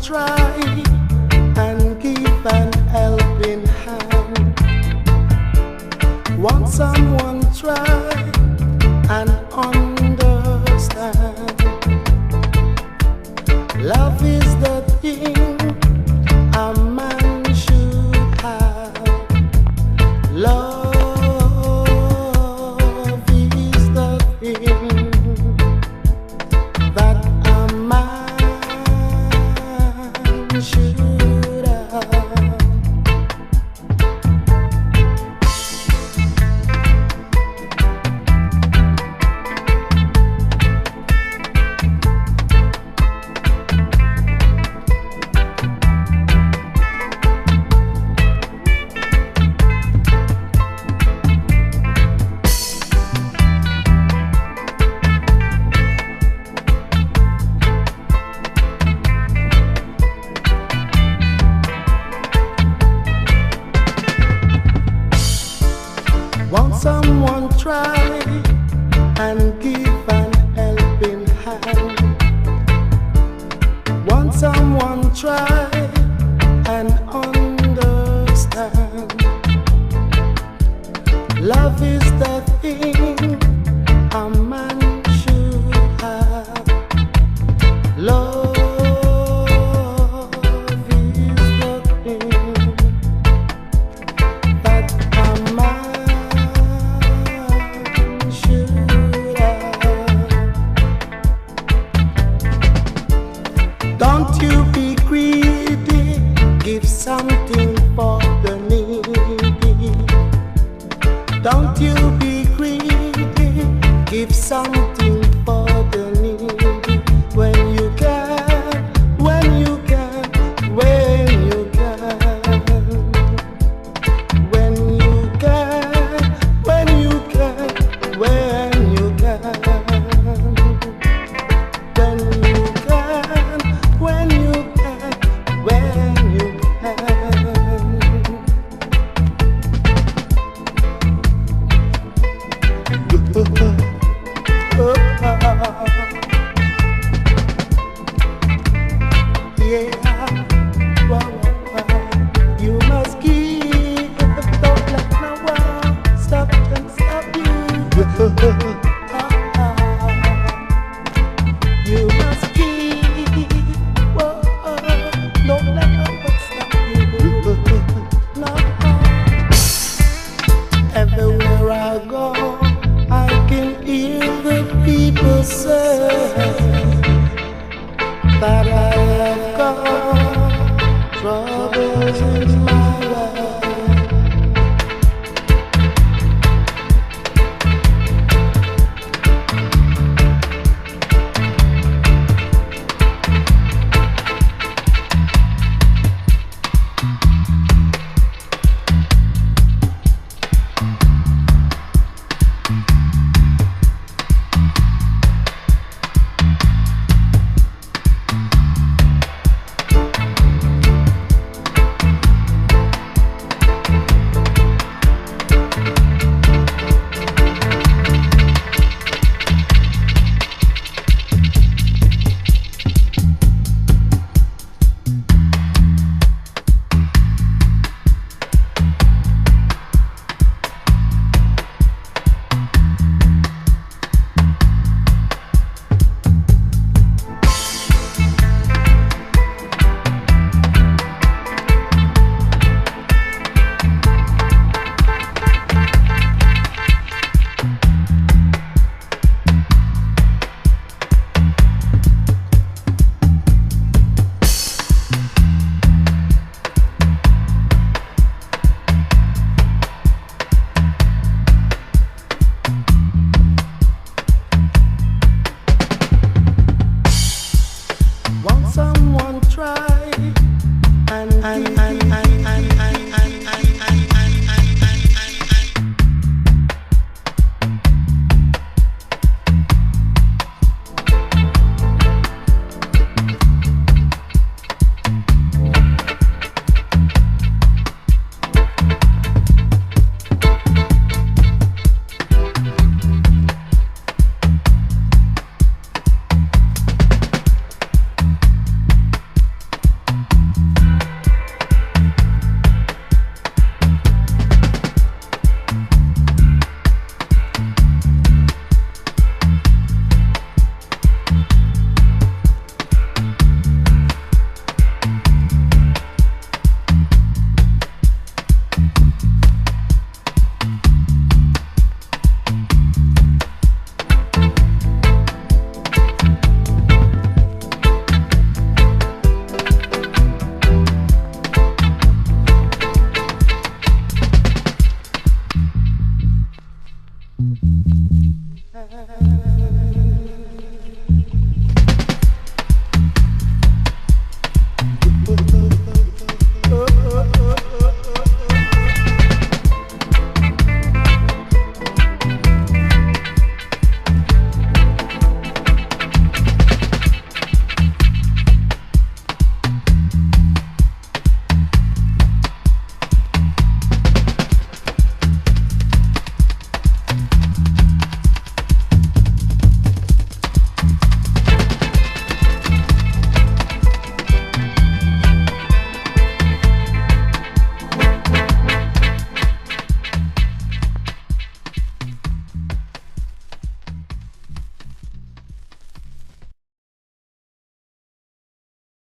try and give an helping hand? Won't someone try and understand? Love is the thing a man should have. Love is the thing that a man should have. Won't someone try and give an helping hand? Won't someone try and understand? Love is the thing a man should have. Love is the thing that a man should have. Don't you be greedy, give something for the needy. Don't you be greedy, give something for the needy. When you can, when you can, when you can. When you can, when you can, when you can. When you can, when you can, when you can. Yeah, you must give, don't let no one stop and stop you. You must give, don't let no one stop you. No. Everywhere I go, I can hear the people